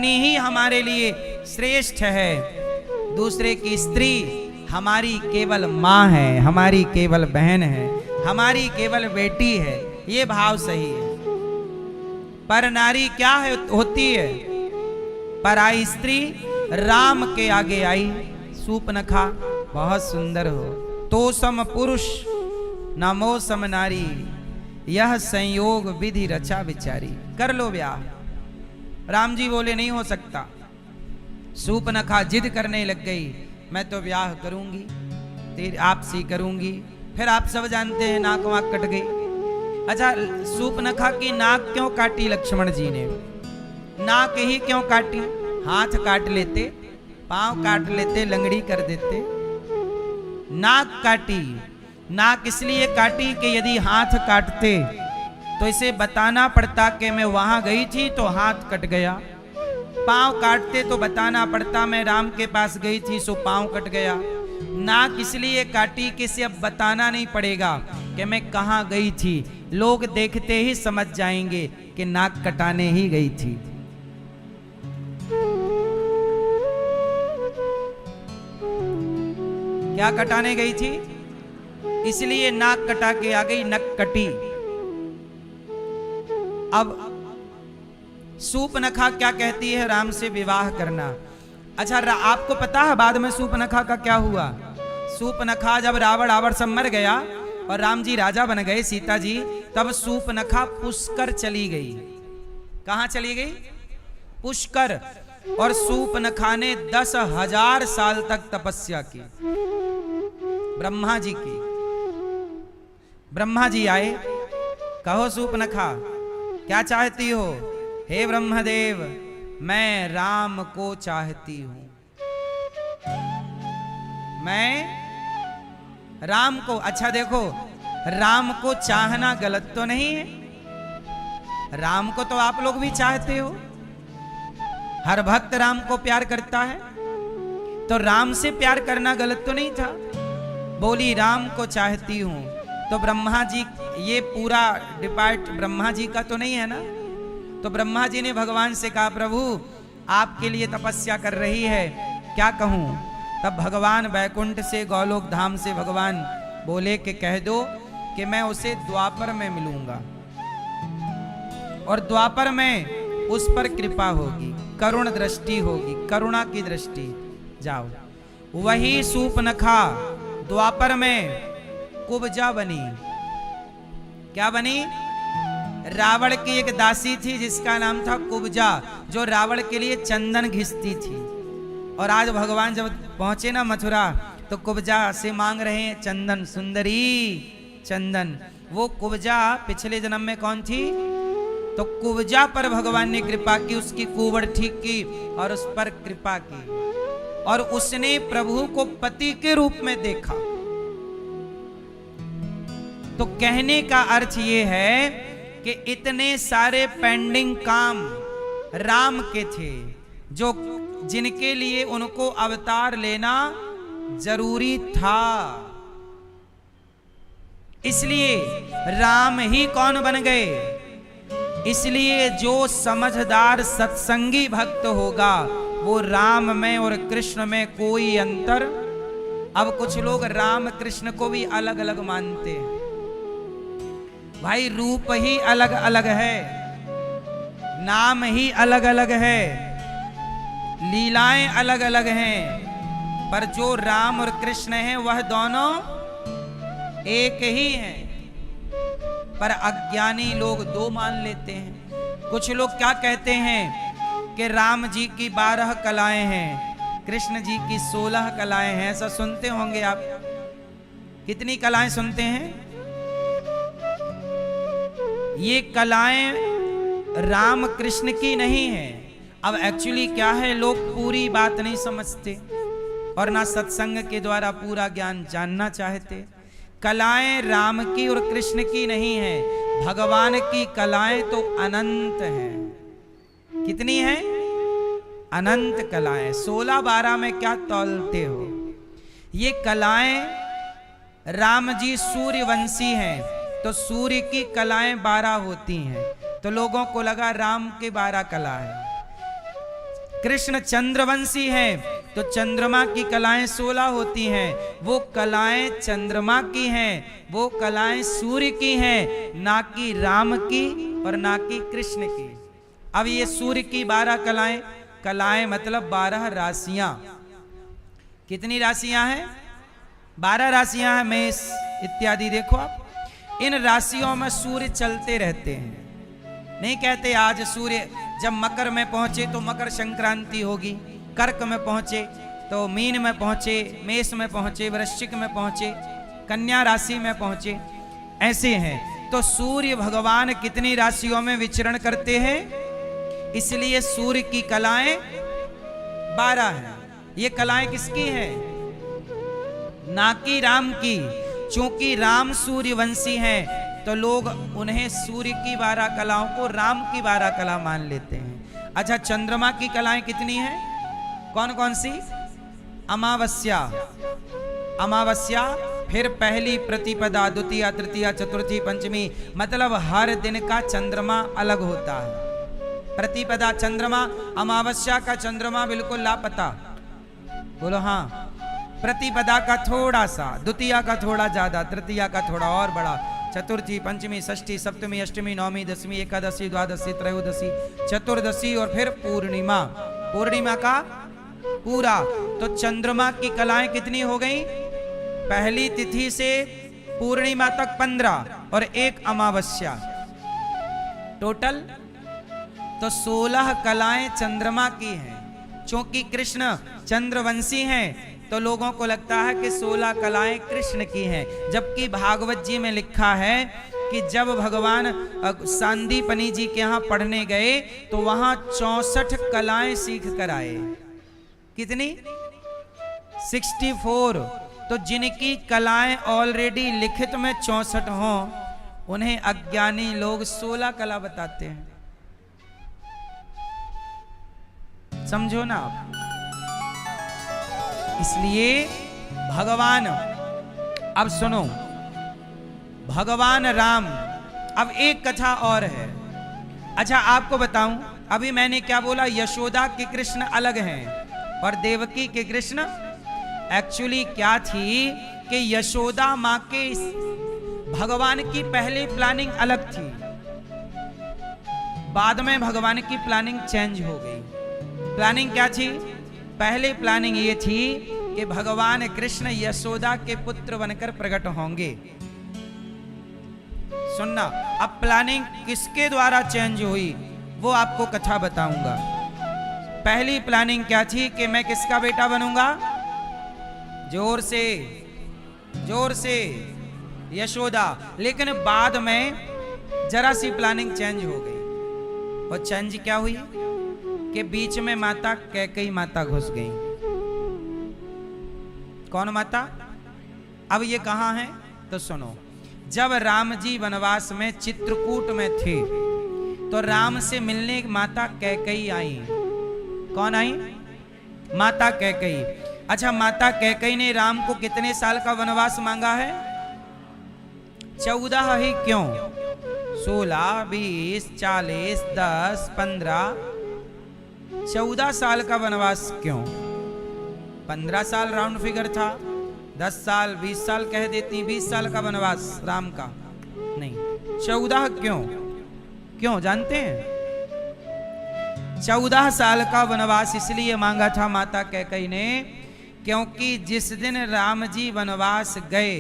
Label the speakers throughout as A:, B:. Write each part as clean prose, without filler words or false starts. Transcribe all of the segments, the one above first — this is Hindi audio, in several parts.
A: ही हमारे लिए श्रेष्ठ है। दूसरे की स्त्री हमारी केवल माँ है, हमारी केवल बहन है, हमारी केवल बेटी है। ये भाव सही है। पर नारी क्या है होती है? पराई स्त्री राम के आगे आई। सूपनखा बहुत सुंदर हो, तो सम पुरुष नमो सम नारी, यह संयोग विधि रचा विचारी। कर लो ब्याह। राम जी बोले नहीं हो सकता। सूपनखा जिद करने लग गई, मैं तो ब्याह करूंगी, तेरी आपसी करूंगी। फिर आप सब जानते हैं नाक वाक कट गई। अच्छा, सूपनखा की नाक क्यों काटी लक्ष्मण जी ने? नाक ही क्यों काटी? हाथ काट लेते, पांव काट लेते, लंगड़ी कर देते। नाक काटी। नाक इसलिए काटी कि यदि हाथ काटते तो इसे बताना पड़ता कि मैं वहां गई थी तो हाथ कट गया। पांव काटते तो बताना पड़ता मैं राम के पास गई थी सो पांव कट गया। नाक इसलिए काटी कि इसे अब बताना नहीं पड़ेगा कि मैं कहां गई थी। लोग देखते ही समझ जाएंगे कि नाक कटाने ही गई थी। क्या कटाने गई थी? इसलिए नाक कटा के आ गई, नक कटी। अब सूपनखा क्या कहती है? राम से विवाह करना। अच्छा, आपको पता है बाद में सूपनखा का क्या हुआ? सूपनखा जब रावण आवर सब मर गया और राम जी राजा बन गए, सीता जी, तब सूपनखा पुष्कर चली गई। कहां चली गई? पुष्कर। और सूपनखा ने 10,000 साल तक तपस्या की ब्रह्मा जी की। ब्रह्मा जी आए, कहो सूपनखा क्या चाहती हो? हे ब्रह्मदेव, मैं राम को चाहती हूं। मैं राम को। अच्छा देखो, राम को चाहना गलत तो नहीं है। राम को तो आप लोग भी चाहते हो। हर भक्त राम को प्यार करता है, तो राम से प्यार करना गलत तो नहीं था। बोली राम को चाहती हूं, तो ब्रह्मा जी, ये पूरा डिपार्ट ब्रह्मा जी का तो नहीं है ना। तो ब्रह्मा जी ने भगवान से कहा, प्रभु आपके लिए तपस्या कर रही है, क्या कहूं? तब भगवान बैकुंठ से, गोलोक धाम से भगवान बोले कि कह दो कि मैं उसे द्वापर में मिलूंगा और द्वापर में उस पर कृपा होगी, करुण दृष्टि होगी, करुणा की दृष्टि। जाओ। वही सूपनखा द्वापर में कुब्जा बनी। क्या बनी? रावण की एक दासी थी जिसका नाम था कुब्जा, जो रावण के लिए चंदन घिसती थी। और आज भगवान जब पहुंचे ना मथुरा, तो कुब्जा से मांग रहे हैं चंदन, सुंदरी चंदन। वो कुब्जा पिछले जन्म में कौन थी? तो कुब्जा पर भगवान ने कृपा की, उसकी कुबड़ ठीक की और उस पर कृपा की, और उसने प्रभु को पति के रूप में देखा। तो कहने का अर्थ ये है कि इतने सारे पेंडिंग काम राम के थे, जो जिनके लिए उनको अवतार लेना जरूरी था। इसलिए राम ही कौन बन गए? इसलिए जो समझदार सत्संगी भक्त होगा वो राम में और कृष्ण में कोई अंतर। अब कुछ लोग राम कृष्ण को भी अलग अलग मानते हैं। भाई रूप ही अलग अलग है, नाम ही अलग अलग है, लीलाएं अलग अलग हैं, पर जो राम और कृष्ण हैं वह दोनों एक ही हैं। पर अज्ञानी लोग दो मान लेते हैं। कुछ लोग क्या कहते हैं कि राम जी की 12 कलाएं हैं, कृष्ण जी की 16 कलाएं हैं। ऐसा सुनते होंगे आप। कितनी कलाएं सुनते हैं? ये कलाएं राम कृष्ण की नहीं है। अब एक्चुअली क्या है, लोग पूरी बात नहीं समझते और ना सत्संग के द्वारा पूरा ज्ञान जानना चाहते। कलाएं राम की और कृष्ण की नहीं है, भगवान की कलाएं तो अनंत हैं। कितनी हैं? अनंत कलाएं। 16-12 में क्या तौलते हो? ये कलाएं, राम जी सूर्यवंशी हैं, तो सूर्य की कलाएं 12 होती हैं। तो लोगों को लगा राम के 12 कला है। कृष्ण चंद्रवंशी हैं तो चंद्रमा की कलाएं 16 होती हैं। वो कलाएं चंद्रमा की हैं, वो कलाएं सूर्य की हैं, ना कि राम की और ना कि कृष्ण की। अब ये सूर्य की 12 कलाएं, कलाएं मतलब 12 राशियां। कितनी राशियां हैं? 12 राशियां हैं, मेष इत्यादि। देखो आप, इन राशियों में सूर्य चलते रहते हैं। नहीं कहते आज सूर्य जब मकर में पहुंचे तो मकर संक्रांति होगी, कर्क में पहुंचे तो मीन में पहुंचे, मेष में पहुंचे, वृश्चिक में पहुंचे, कन्या राशि में पहुंचे, ऐसे हैं। तो सूर्य भगवान कितनी राशियों में विचरण करते हैं, इसलिए सूर्य की कलाएं 12 हैं। ये कलाएं किसकी हैं? ना कि राम की। चूंकि राम सूर्यवंशी हैं तो लोग उन्हें सूर्य की 12 कलाओं को राम की 12 कला मान लेते हैं। अच्छा, चंद्रमा की कलाएं कितनी हैं? कौन कौन सी? अमावस्या, अमावस्या, फिर पहली प्रतिपदा, द्वितीय, तृतीय, चतुर्थी, पंचमी, मतलब हर दिन का चंद्रमा अलग होता है। प्रतिपदा चंद्रमा, अमावस्या का चंद्रमा बिल्कुल लापता। बोलो हाँ। प्रतिपदा का थोड़ा सा, द्वितीय का थोड़ा ज्यादा, तृतीय का थोड़ा और बड़ा, चतुर्थी, पंचमी, षष्ठी, सप्तमी, अष्टमी, नवमी, दसवीं, एकादशी, द्वादशी, त्रयोदशी, चतुर्दशी और फिर पूर्णिमा। पूर्णिमा का पूरा। तो चंद्रमा की कलाएं कितनी हो गई? पहली तिथि से पूर्णिमा तक 15 और एक अमावस्या, टोटल तो 16 कलाएं चंद्रमा की हैं। क्योंकि कृष्ण चंद्रवंशी हैं तो लोगों को लगता है कि 16 कलाएं कृष्ण की हैं, जबकि भागवत जी में लिखा है कि जब भगवान सांदीपनी जी के यहाँ पढ़ने गए तो वहां 64 कलाएं सीख कर आए। कितनी? 64। तो जिनकी कलाएं ऑलरेडी लिखित में 64 हों, उन्हें अज्ञानी लोग 16 कला बताते हैं। समझो ना आप। इसलिए भगवान, अब सुनो, भगवान राम, अब एक कथा और है। अच्छा आपको बताऊं, अभी मैंने क्या बोला? यशोदा के कृष्ण अलग हैं और देवकी के कृष्ण। एक्चुअली क्या थी कि यशोदा माँ के भगवान की पहली प्लानिंग अलग थी, बाद में भगवान की प्लानिंग चेंज हो गई। प्लानिंग क्या थी? पहले प्लानिंग ये थी कि भगवान कृष्ण यशोदा के पुत्र बनकर प्रकट होंगे। सुनना, अब प्लानिंग किसके द्वारा चेंज हुई वो आपको कथा बताऊंगा। पहली प्लानिंग क्या थी कि मैं किसका बेटा बनूंगा? जोर से, जोर से, यशोदा। लेकिन बाद में जरा सी प्लानिंग चेंज हो गई। और चेंज क्या हुई कि बीच में माता कैकेयी माता घुस गई। कौन माता? अब ये कहां है तो सुनो। जब राम जी वनवास में चित्रकूट में थे तो राम से मिलने माता कैकेयी आई। कौन आई? माता कैकेयी। अच्छा, माता कैकेयी ने राम को कितने साल का वनवास मांगा है? 14 ही क्यों? 16, 20, 40, 10, 15, 14 साल का वनवास क्यों? 15 साल राउंड फिगर था, 10 साल 20 साल कह देती। 20 साल का वनवास राम का नहीं, 14 क्यों? क्यों जानते हैं? 14 साल का वनवास इसलिए मांगा था माता कैकेयी ने क्योंकि जिस दिन राम जी वनवास गए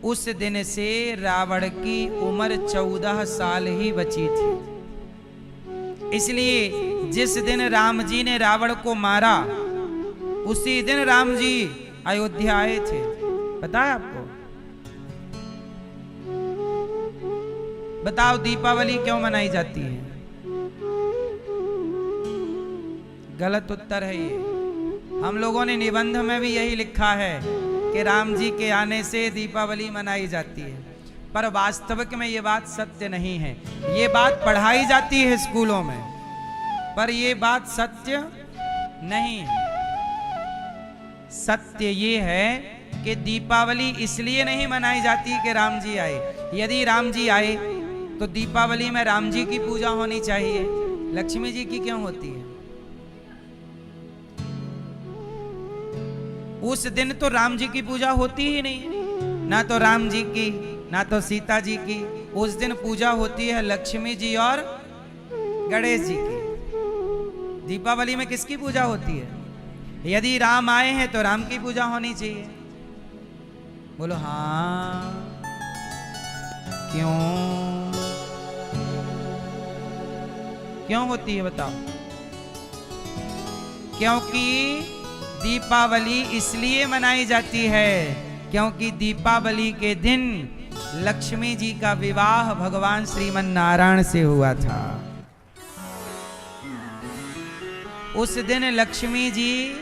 A: उस दिन से रावण की उम्र 14 साल ही बची थी। इसलिए जिस दिन राम जी ने रावण को मारा उसी दिन राम जी अयोध्या आए थे। पता है आपको? बताओ दीपावली क्यों मनाई जाती है? गलत उत्तर है ये। हम लोगों ने निबंध में भी यही लिखा है कि राम जी के आने से दीपावली मनाई जाती है, पर वास्तविक में ये बात सत्य नहीं है। ये बात पढ़ाई जाती है स्कूलों में, पर ये बात सत्य नहीं है। सत्य ये है कि दीपावली इसलिए नहीं मनाई जाती कि राम जी आए। यदि राम जी आए तो दीपावली में राम जी की पूजा होनी चाहिए, लक्ष्मी जी की क्यों होती है? उस दिन तो राम जी की पूजा होती ही नहीं, ना तो राम जी की ना तो सीता जी की। उस दिन पूजा होती है लक्ष्मी जी और गणेश जी की। दीपावली में किसकी पूजा होती है? यदि राम आए हैं तो राम की पूजा होनी चाहिए। बोलो हाँ, क्यों क्यों होती है बताओ? क्योंकि दीपावली इसलिए मनाई जाती है क्योंकि दीपावली के दिन लक्ष्मी जी का विवाह भगवान श्रीमन नारायण से हुआ था। उस दिन लक्ष्मी जी,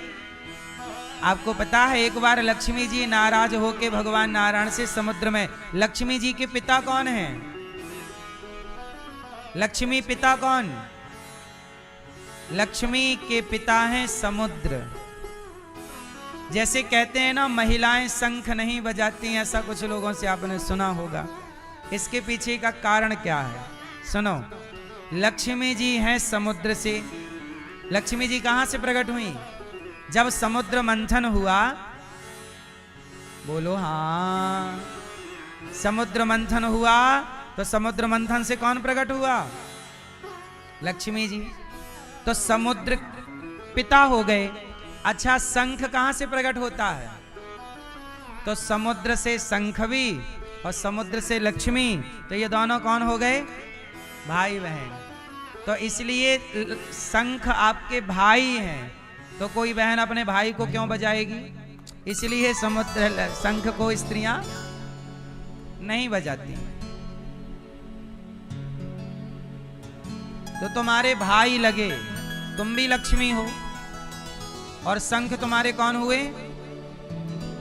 A: आपको पता है एक बार लक्ष्मी जी नाराज होके भगवान नारायण से समुद्र में, लक्ष्मी जी के पिता कौन हैं? लक्ष्मी पिता कौन? लक्ष्मी के पिता हैं समुद्र। जैसे कहते हैं ना महिलाएं शंख नहीं बजाती, ऐसा कुछ लोगों से आपने सुना होगा। इसके पीछे का कारण क्या है सुनो। लक्ष्मी जी हैं समुद्र से। लक्ष्मी जी कहां से प्रकट हुई? जब समुद्र मंथन हुआ, बोलो हाँ, समुद्र मंथन हुआ तो समुद्र मंथन से कौन प्रकट हुआ? लक्ष्मी जी। तो समुद्र पिता हो गए। अच्छा, शंख कहां से प्रकट होता है? तो समुद्र से शंख भी और समुद्र से लक्ष्मी, तो ये दोनों कौन हो गए? भाई बहन। तो इसलिए शंख आपके भाई हैं, तो कोई बहन अपने भाई को क्यों बजाएगी? इसलिए समुद्र शंख को स्त्रियां नहीं बजाती। तो तुम्हारे भाई लगे, तुम भी लक्ष्मी हो, और शंख तुम्हारे कौन हुए?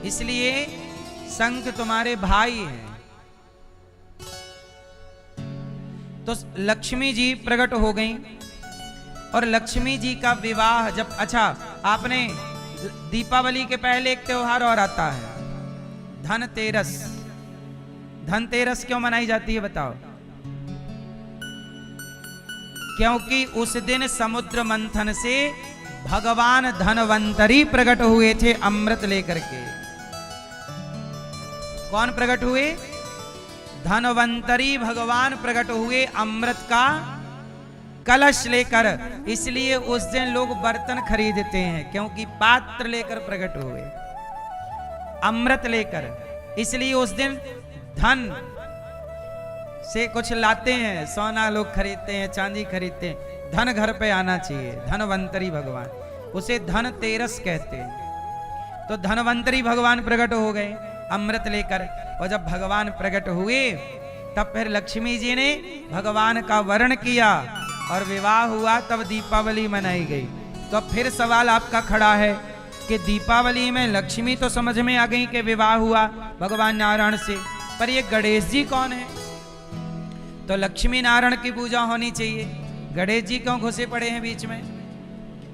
A: इसलिए शंख तुम्हारे भाई हैं। तो लक्ष्मी जी प्रकट हो गई और लक्ष्मी जी का विवाह जब, अच्छा आपने दीपावली के पहले एक त्योहार और आता है धनतेरस। धनतेरस क्यों मनाई जाती है बताओ? क्योंकि उस दिन समुद्र मंथन से भगवान धनवंतरी प्रकट हुए थे अमृत लेकर के। कौन प्रकट हुए? धनवंतरी भगवान प्रकट हुए अमृत का कलश लेकर। इसलिए उस दिन लोग बर्तन खरीदते हैं, क्योंकि पात्र लेकर प्रकट हुए, अमृत लेकर। इसलिए उस दिन धन से कुछ लाते हैं, सोना लोग खरीदते हैं, चांदी खरीदते हैं। धन घर पे आना चाहिए, धनवंतरी भगवान, उसे धनतेरस कहते हैं। तो धनवंतरी भगवान प्रकट हो गए अमृत लेकर, और जब भगवान प्रकट हुए तब फिर लक्ष्मी जी ने भगवान का वरण किया और विवाह हुआ, तब दीपावली मनाई गई। तो फिर सवाल आपका खड़ा है कि दीपावली में लक्ष्मी तो समझ में आ गई कि विवाह हुआ भगवान नारायण से, पर ये गणेश जी कौन है? तो लक्ष्मी नारायण की पूजा होनी चाहिए, गणेश जी क्यों घुसे पड़े हैं बीच में?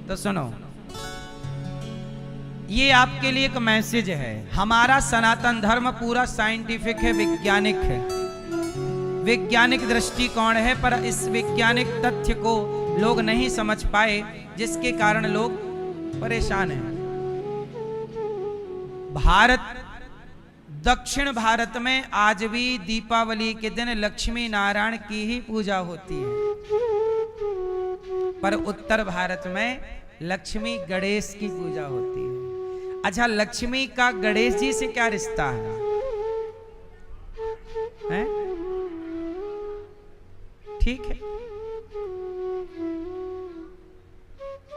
A: तो सुनो, ये आपके लिए एक मैसेज है। हमारा सनातन धर्म पूरा साइंटिफिक है, वैज्ञानिक है, वैज्ञानिक दृष्टिकोण है, पर इस वैज्ञानिक तथ्य को लोग नहीं समझ पाए, जिसके कारण लोग परेशान हैं। भारत, दक्षिण भारत में आज भी दीपावली के दिन लक्ष्मी नारायण की ही पूजा होती है, पर उत्तर भारत में लक्ष्मी गणेश की पूजा होती है। अच्छा, लक्ष्मी का गणेश जी से क्या रिश्ता है? ठीक है,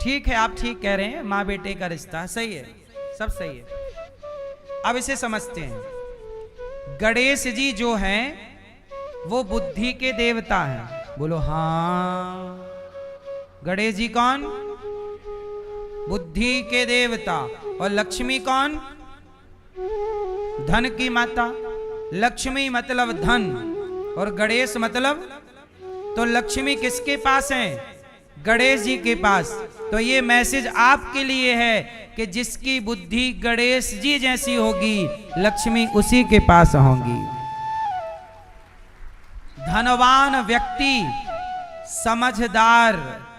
A: ठीक है, आप ठीक कह रहे हैं, माँ बेटे का रिश्ता सही है, सब सही है। अब इसे समझते हैं। गणेश जी जो हैं वो बुद्धि के देवता हैं। बोलो हाँ। गणेश जी कौन? बुद्धि के देवता। और लक्ष्मी कौन? धन की माता। लक्ष्मी मतलब धन और गणेश मतलब, तो लक्ष्मी किसके पास है? गणेश जी के पास। तो ये मैसेज आपके लिए है कि जिसकी बुद्धि गणेश जी जैसी होगी, लक्ष्मी उसी के पास होंगी। धनवान व्यक्ति, समझदार,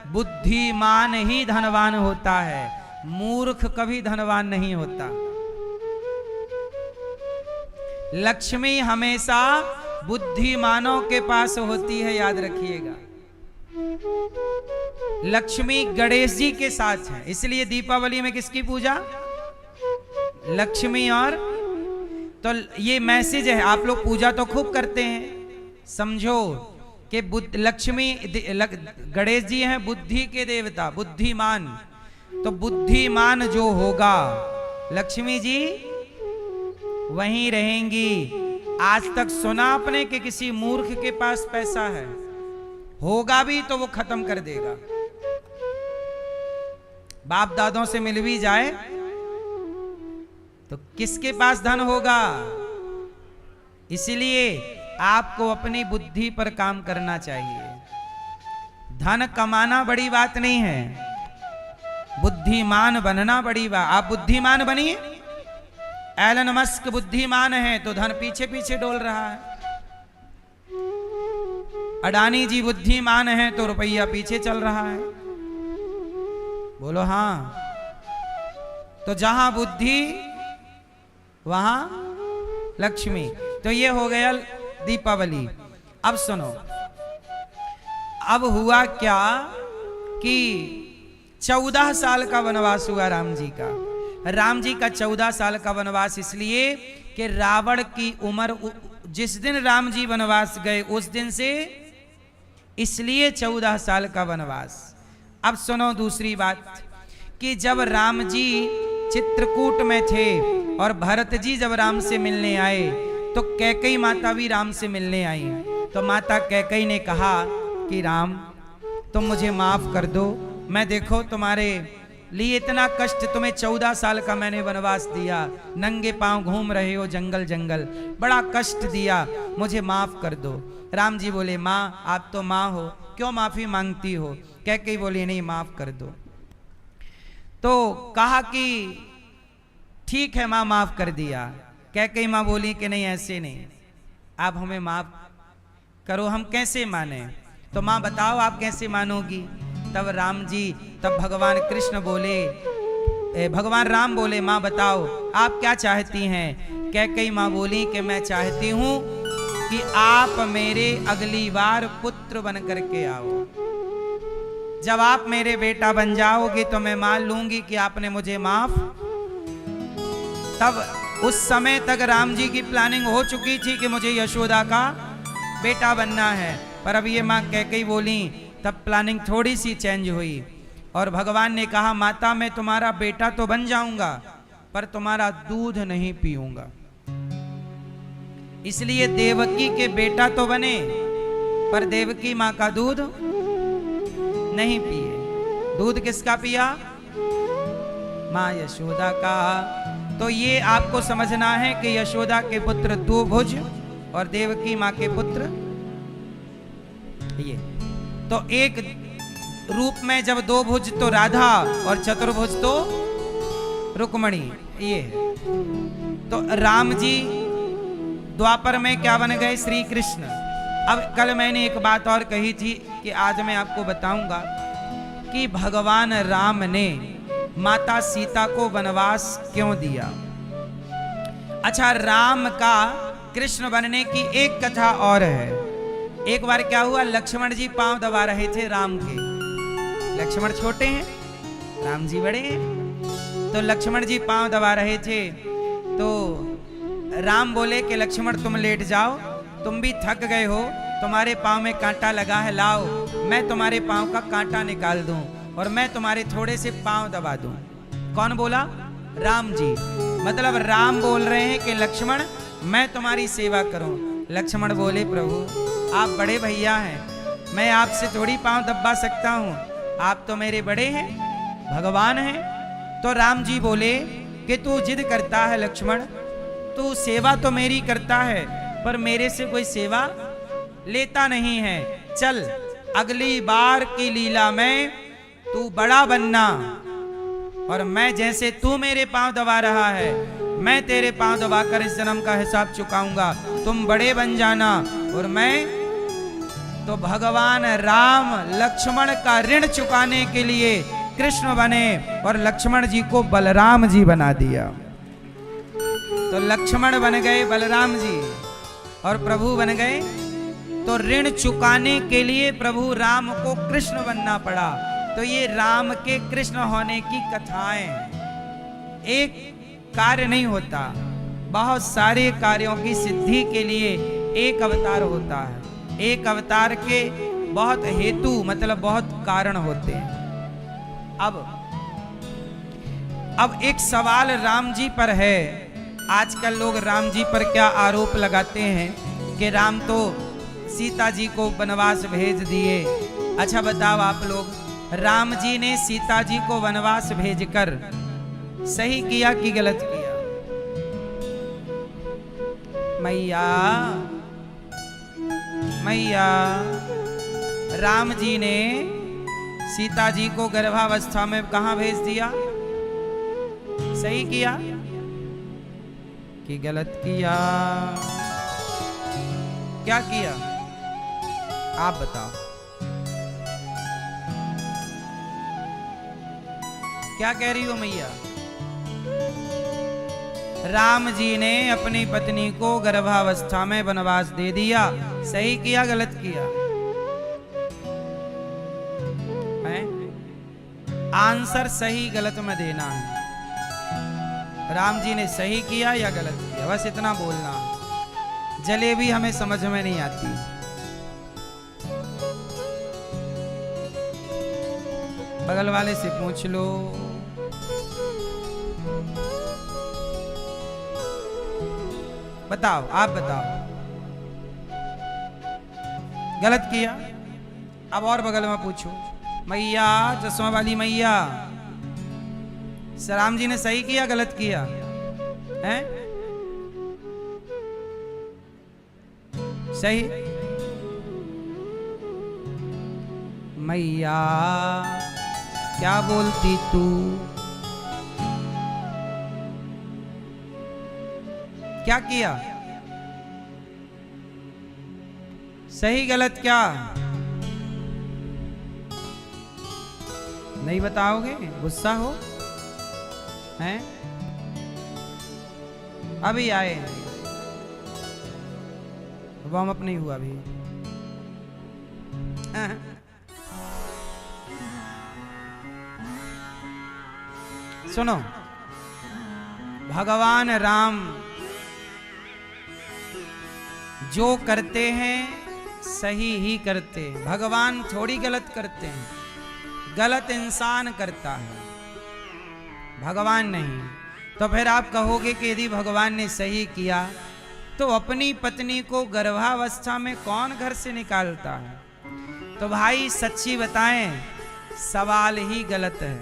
A: बुद्धिमान ही धनवान होता है, मूर्ख कभी धनवान नहीं होता। लक्ष्मी हमेशा बुद्धिमानों के पास होती है, याद रखिएगा। लक्ष्मी गणेश जी के साथ है, इसलिए दीपावली में किसकी पूजा? लक्ष्मी। और तो ये मैसेज है, आप लोग पूजा तो खूब करते हैं, समझो कि लक्ष्मी गणेश जी हैं बुद्धि के देवता, बुद्धिमान। तो बुद्धिमान जो होगा लक्ष्मी जी वहीं रहेंगी। आज तक सुना आपने कि किसी मूर्ख के पास पैसा है? होगा भी तो वो खत्म कर देगा। बाप दादों से मिल भी जाए तो किसके पास धन होगा? इसलिए आपको अपनी बुद्धि पर काम करना चाहिए। धन कमाना बड़ी बात नहीं है, बुद्धिमान बनना बड़ी बात। आप बुद्धिमान बनिए। एलन मस्क बुद्धिमान है तो धन पीछे पीछे डोल रहा है। अडानी जी बुद्धिमान है तो रुपया पीछे चल रहा है। बोलो हाँ। तो जहां बुद्धि वहां लक्ष्मी। तो ये हो गया दीपावली। अब सुनो, अब हुआ क्या कि 14 साल का वनवास हुआ राम जी का। राम जी का 14 साल का वनवास इसलिए कि रावण की उम्र, जिस दिन राम जी वनवास गए उस दिन से, इसलिए 14 साल का वनवास। अब सुनो दूसरी बात कि जब राम जी चित्रकूट में थे और भरत जी जब राम से मिलने आए तो कैकेयी माता भी राम से मिलने आई। तो माता कैकेयी ने कहा कि राम तुम मुझे माफ कर दो, मैं देखो तुम्हारे लिए इतना कष्ट, तुम्हें 14 साल का मैंने वनवास दिया, नंगे पांव घूम रहे हो जंगल जंगल, बड़ा कष्ट दिया, मुझे माफ कर दो। राम जी बोले माँ आप तो माँ हो, क्यों माफी मांगती हो? कैकेयी बोली नहीं माफ कर दो। तो कहा कि ठीक है माँ माफ कर दिया। कैकेयी माँ बोली कि नहीं ऐसे नहीं, आप हमें माफ करो, हम कैसे माने? तो माँ बताओ आप कैसे मानोगी? तब राम जी, तब भगवान कृष्ण बोले, भगवान राम बोले माँ बताओ आप क्या चाहती हैं? कैकेयी माँ बोली कि मैं चाहती हूँ कि आप मेरे अगली बार पुत्र बन करके आओ। जब आप मेरे बेटा बन जाओगे तो मैं मान लूंगी कि आपने मुझे माफ। तब उस समय तक राम जी की प्लानिंग हो चुकी थी कि मुझे यशोदा का बेटा बनना है। पर अब ये माँ कैकेयी बोली, तब प्लानिंग थोड़ी सी चेंज हुई और भगवान ने कहा माता मैं तुम्हारा बेटा तो बन जाऊंगा पर तुम्हारा दूध नहीं पीऊंगा। इसलिए देवकी के बेटा तो बने पर देवकी माँ का दूध नहीं पिए। दूध किसका पिया? माँ यशोदा का। तो ये आपको समझना है कि यशोदा के पुत्र द्विभुज और देवकी माँ के पुत्र ये। तो एक रूप में जब दो भुज तो राधा और चतुर्भुज तो रुक्मणी, ये तो राम जी द्वापर में क्या बन गए? श्री कृष्ण। अब कल मैंने एक बात और कही थी कि आज मैं आपको बताऊंगा कि भगवान राम ने माता सीता को वनवास क्यों दिया। अच्छा, राम का कृष्ण बनने की एक कथा और है। एक बार क्या हुआ, लक्ष्मण जी पांव दबा रहे थे राम के। लक्ष्मण छोटे हैं, राम जी बड़े हैं। तो लक्ष्मण जी पांव दबा रहे थे तो राम बोले कि लक्ष्मण तुम लेट जाओ, तुम भी थक गए हो, तुम्हारे पांव में कांटा लगा है, लाओ मैं तुम्हारे पांव का कांटा निकाल दूं और मैं तुम्हारे थोड़े से पांव दबा दूं। कौन बोला? राम जी। मतलब राम बोल रहे हैं कि लक्ष्मण मैं तुम्हारी सेवा करूं। लक्ष्मण बोले प्रभु आप बड़े भैया हैं, मैं आपसे थोड़ी पांव दबा सकता हूं, आप तो मेरे बड़े हैं, भगवान हैं। तो राम जी बोले कि तू जिद करता है लक्ष्मण, तू सेवा तो मेरी करता है पर मेरे से कोई सेवा लेता नहीं है। चल अगली बार की लीला में तू बड़ा बनना और मैं जैसे तू मेरे पांव दबा रहा है मैं तेरे पांव दबाकर इस जन्म का हिसाब चुकाऊंगा, तुम बड़े बन जाना और मैं। तो भगवान राम लक्ष्मण का ऋण चुकाने के लिए कृष्ण बने और लक्ष्मण जी को बलराम जी बना दिया। तो लक्ष्मण बन गए बलराम जी और प्रभु बन गए। तो ऋण चुकाने के लिए प्रभु राम को कृष्ण बनना पड़ा। तो ये राम के कृष्ण होने की कथाएं, एक कार्य नहीं होता, बहुत सारे कार्यों की सिद्धि के लिए एक अवतार होता है। एक अवतार के बहुत हेतु मतलब बहुत कारण होते हैं। अब एक सवाल राम जी पर है। आजकल लोग राम जी पर क्या आरोप लगाते हैं कि राम तो सीता जी को वनवास भेज दिए। अच्छा बताओ आप लोग, राम जी ने सीता जी को वनवास भेजकर सही किया कि गलत किया? मैया मैया, राम जी ने सीता जी को गर्भावस्था में कहां भेज दिया? सही किया कि गलत किया? क्या किया आप बताओ? क्या कह रही हो मैया? राम जी ने अपनी पत्नी को गर्भावस्था में वनवास दे दिया, सही किया गलत किया? है? आंसर सही गलत में देना है। राम जी ने सही किया या गलत किया, बस इतना बोलना। जलेबी हमें समझ में नहीं आती। बगल वाले से पूछ लो। बताओ, आप बताओ। गलत किया? अब और बगल में पूछो। मैया, चश्मा वाली मैया, राम जी ने सही किया गलत किया? हैं? सही। मैया क्या बोलती तू? क्या किया? सही गलत क्या नहीं बताओगे? गुस्सा हो हैं? अभी आए, वार्म अप नहीं हुआ अभी। सुनो, भगवान राम जो करते हैं सही ही करते हैं। भगवान थोड़ी गलत करते हैं, गलत इंसान करता है, भगवान नहीं। तो फिर आप कहोगे कि यदि भगवान ने सही किया तो अपनी पत्नी को गर्भावस्था में कौन घर से निकालता है? तो भाई सच्ची बताएं, सवाल ही गलत है।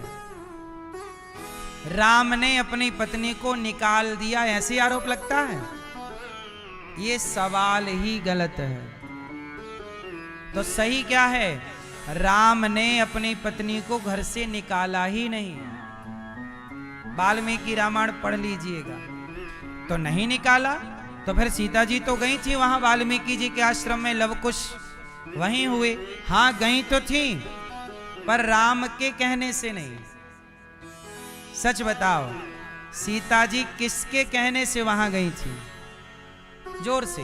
A: राम ने अपनी पत्नी को निकाल दिया, ऐसे आरोप लगता है? ये सवाल ही गलत है। तो सही क्या है? राम ने अपनी पत्नी को घर से निकाला ही नहीं। वाल्मीकि रामायण पढ़ लीजिएगा। तो नहीं निकाला तो फिर सीता जी तो गई थी वहां वाल्मीकि जी के आश्रम में, लव कुश वहीं हुए। हाँ गई तो थी, पर राम के कहने से नहीं। सच बताओ, सीता जी किसके कहने से वहां गई थी? जोर से।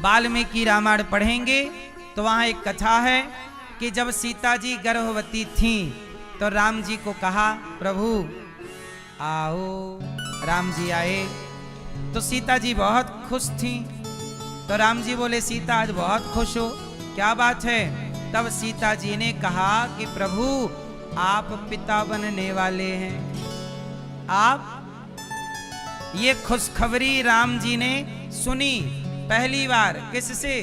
A: वाल्मीकि रामायण पढ़ेंगे तो वहां एक कथा है कि जब सीता जी गर्भवती थी तो राम जी को कहा, प्रभु आओ। राम जी आए तो सीता जी बहुत खुश थी। तो राम जी बोले, सीता आज बहुत खुश हो, क्या बात है? तब सीता जी ने कहा कि प्रभु आप पिता बनने वाले हैं। आप, ये खुशखबरी राम जी ने सुनी पहली बार। किससे?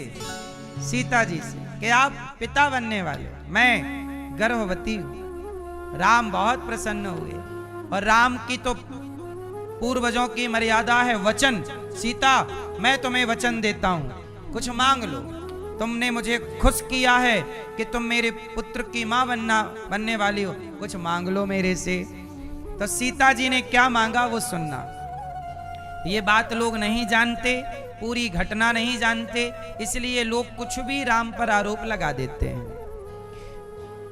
A: सीता जी से, कि आप पिता बनने वाले, मैं गर्भवती हूं। राम बहुत प्रसन्न हुए। और राम की तो पूर्वजों की मर्यादा है वचन। सीता, मैं तुम्हें वचन देता हूं, कुछ मांग लो। तुमने मुझे खुश किया है कि तुम मेरे पुत्र की मां बनने वाली हो, कुछ मांग लो मेरे से। तो सीता जी ने क्या मांगा वो सुनना। ये बात लोग नहीं जानते, पूरी घटना नहीं जानते, इसलिए लोग कुछ भी राम पर आरोप लगा देते हैं।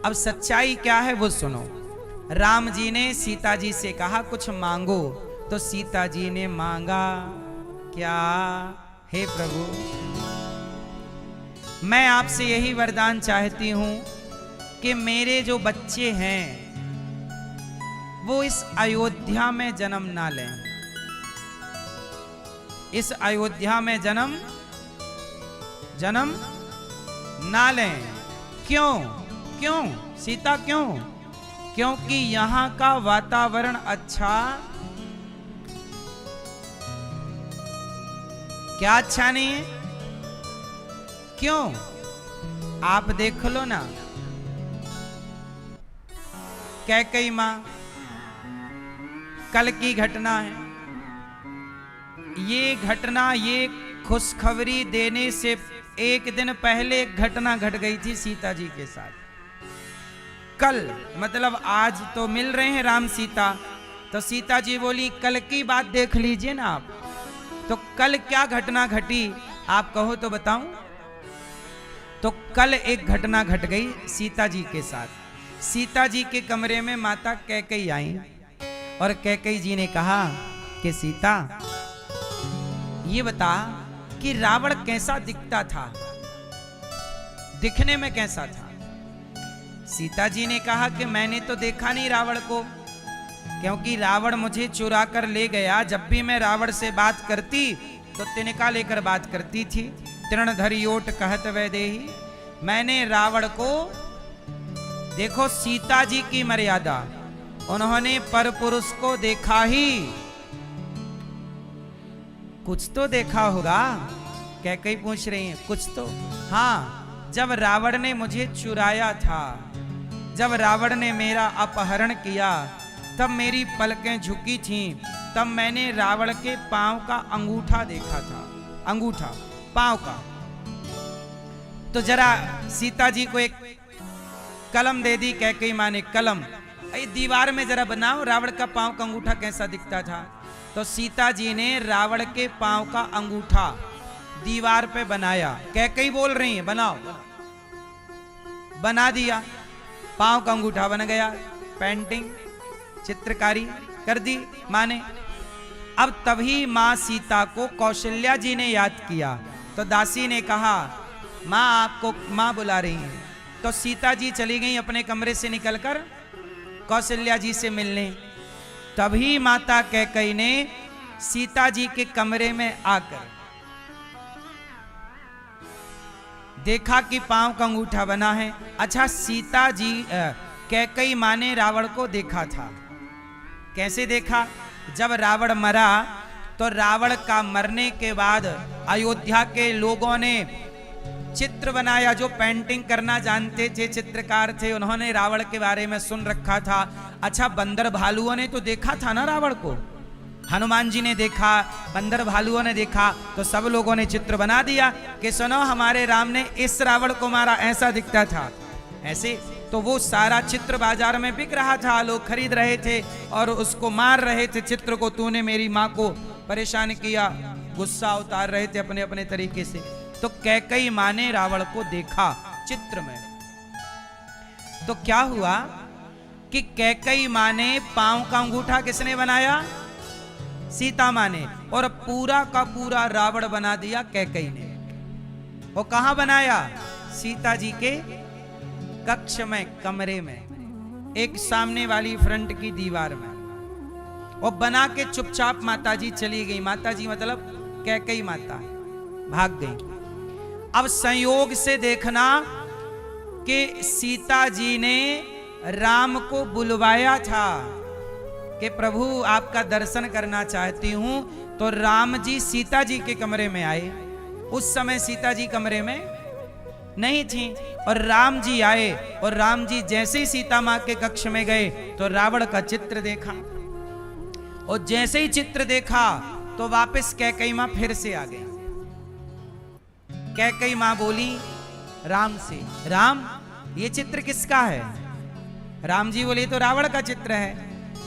A: अब सच्चाई क्या है वो सुनो। राम जी ने सीता जी से कहा कुछ मांगो। तो सीता जी ने मांगा क्या, हे प्रभु मैं आपसे यही वरदान चाहती हूं कि मेरे जो बच्चे हैं वो इस अयोध्या में जन्म ना लें, इस अयोध्या में जन्म ना लें। क्यों क्यों सीता क्यों? क्योंकि यहां का वातावरण अच्छा, क्या अच्छा नहीं है? क्यों? आप देख लो ना, कैकेयी मां, कल की घटना है ये घटना, ये खुशखबरी देने से एक दिन पहले एक घटना घट गई थी सीता जी के साथ। कल मतलब आज तो मिल रहे हैं राम सीता, तो सीता जी बोली कल की बात देख लीजिए ना आप। तो कल क्या घटना घटी आप कहो तो बताऊं? तो कल एक घटना घट गई सीता जी के साथ। सीता जी के कमरे में माता कैकेयी आई और कैकेयी जी ने कहा कि सीता ये बता कि रावण कैसा दिखता था, दिखने में कैसा था? सीता जी ने कहा कि मैंने तो देखा नहीं रावण को, क्योंकि रावण मुझे चुरा कर ले गया। जब भी मैं रावण से बात करती तो तिनका लेकर बात करती थी, तृणधरियोट कहत वैदेही। मैंने रावण को, देखो सीता जी की मर्यादा, उन्होंने पर पुरुष को देखा ही, कुछ तो देखा होगा। कैकेयी पूछ रही है कुछ तो? हाँ, जब रावण ने मुझे चुराया था, जब रावण ने मेरा अपहरण किया, तब मेरी पलकें झुकी थीं, तब मैंने रावण के पांव का अंगूठा देखा था, अंगूठा पांव का। तो जरा सीता जी को एक कलम दे दी कैकेयी मां ने, कलम, दीवार में जरा बनाओ रावण का पांव का अंगूठा कैसा दिखता था। तो सीता जी ने रावण के पांव का अंगूठा दीवार पे बनाया। कैकेयी बोल रही है बनाओ, बना दिया, पांव का अंगूठा बन गया, पेंटिंग चित्रकारी कर दी मां ने। अब तभी मां सीता को कौशल्या जी ने याद किया, तो दासी ने कहा मां आपको मां बुला रही है। तो सीता जी चली गई अपने कमरे से निकलकर कौशल्या जी से मिलने। तभी माता कैकेयी ने सीता जी के कमरे में आकर देखा कि पांव का अंगूठा बना है। अच्छा, सीता जी कैकेयी मां ने रावण को देखा था। कैसे देखा? जब रावण मरा तो रावण का मरने के बाद अयोध्या के लोगों ने चित्र बनाया। जो पेंटिंग करना जानते थे, चित्रकार थे, उन्होंने रावण के बारे में सुन रखा था। अच्छा, बंदर भालुओं ने तो देखा था ना रावण को, हनुमान जी ने देखा, बंदर भालुओं ने देखा, तो सब लोगों ने चित्र बना दिया कि सुनो हमारे राम ने इस रावण को मारा, ऐसा दिखता था ऐसे। तो वो सारा चित्र बाजार में बिक रहा था, लोग खरीद रहे थे और उसको मार रहे थे चित्र को। तूने मेरी माँ को परेशान किया, गुस्सा उतार रहे थे अपने अपने तरीके से। तो कैकेयी मां ने रावण को देखा चित्र में। तो क्या हुआ कि कैकेयी मां ने पांव का अंगूठा किसने बनाया? सीता मां ने। और पूरा का पूरा रावण बना दिया कैकेयी ने। वो कहां बनाया? सीता जी के कक्ष में, कमरे में, एक सामने वाली फ्रंट की दीवार में। वो बना के चुपचाप माता जी चली गई। माता जी मतलब कैकेयी माता भाग गई। अब संयोग से देखना कि सीता जी ने राम को बुलवाया था कि प्रभु आपका दर्शन करना चाहती हूं। तो राम जी सीता जी के कमरे में आए। उस समय सीता जी कमरे में नहीं थी और राम जी आए। और राम जी जैसे ही सीता मां के कक्ष में गए तो रावण का चित्र देखा, और जैसे ही चित्र देखा तो वापस कैकेयी मां फिर से आ गई। कैकेयी मां बोली राम से, राम ये चित्र किसका है? राम जी बोले तो रावण का चित्र है।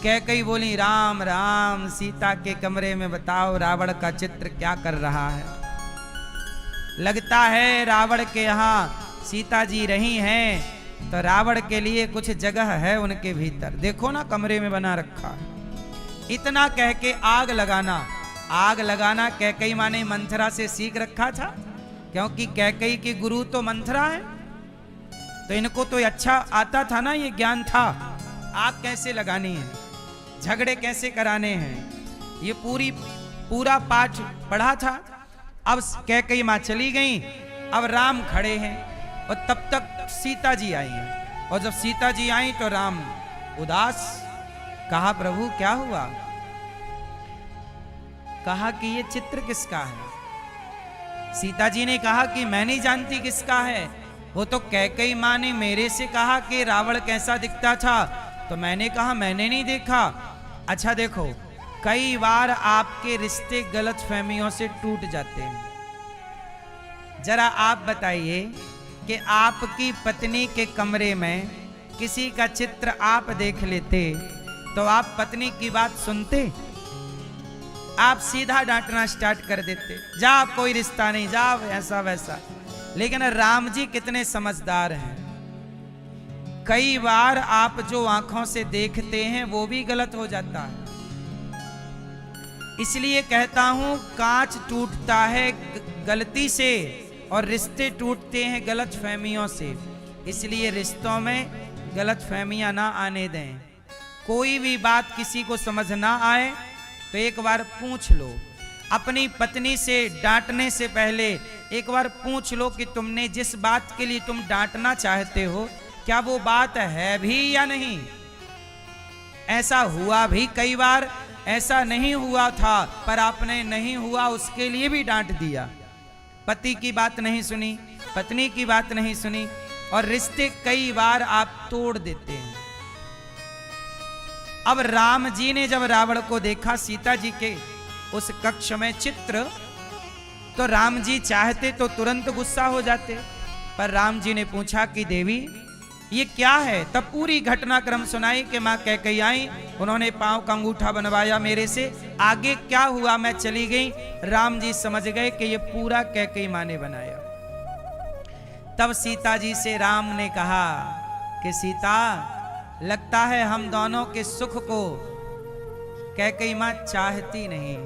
A: कैकेयी बोली राम राम, सीता के कमरे में बताओ रावण का चित्र क्या कर रहा है? लगता है रावण के यहाँ सीता जी रही हैं, तो रावण के लिए कुछ जगह है उनके भीतर। देखो ना कमरे में बना रखा है। इतना कह के आग लगाना कैकई माँ ने मंथरा से सीख रखा था, क्योंकि कैकई के गुरु तो मंथरा है, तो इनको तो अच्छा आता था ना, ये ज्ञान था आग कैसे लगानी है, झगड़े कैसे कराने हैं, ये पूरा पाठ पढ़ा था। अब कैकई माँ चली गई, अब राम खड़े हैं और तब तक सीता जी आई हैं, और जब सीता जी आई तो राम उदास, कहा प्रभु क्या हुआ? कहा कि ये चित्र किसका है? सीता जी ने कहा कि मैं नहीं जानती किसका है, वो तो कैकई माँ ने मेरे से कहा कि रावण कैसा दिखता था, तो मैंने कहा मैंने नहीं देखा। अच्छा देखो, कई बार आपके रिश्ते गलत फहमियों से टूट जाते हैं। जरा आप बताइए कि आपकी पत्नी के कमरे में किसी का चित्र आप देख लेते तो आप पत्नी की बात सुनते? आप सीधा डांटना स्टार्ट कर देते, जा कोई रिश्ता नहीं, जा ऐसा वैसा। लेकिन राम जी कितने समझदार हैं, कई बार आप जो आंखों से देखते हैं वो भी गलत हो जाता है। इसलिए कहता हूं, कांच टूटता है गलती से और रिश्ते टूटते हैं गलत फहमियों से। इसलिए रिश्तों में गलत फहमियां ना आने दें। कोई भी बात किसी को समझ ना आए तो एक बार पूछ लो, अपनी पत्नी से डांटने से पहले एक बार पूछ लो कि तुमने जिस बात के लिए तुम डांटना चाहते हो क्या वो बात है भी या नहीं। ऐसा हुआ भी कई बार, ऐसा नहीं हुआ था पर आपने नहीं हुआ उसके लिए भी डांट दिया, पति की बात नहीं सुनी, पत्नी की बात नहीं सुनी, और रिश्ते कई बार आप तोड़ देते हैं। अब राम जी ने जब रावण को देखा सीता जी के उस कक्ष में चित्र, तो राम जी चाहते तो तुरंत गुस्सा हो जाते, पर राम जी ने पूछा कि देवी ये क्या है। तब पूरी घटनाक्रम सुनाई कि माँ कैकई आई, उन्होंने पांव का अंगूठा बनवाया मेरे से, आगे क्या हुआ मैं चली गई। राम जी समझ गए कि ये पूरा कैकई माँ ने बनाया। तब सीता जी से राम ने कहा कि सीता, लगता है हम दोनों के सुख को कैकई माँ चाहती नहीं,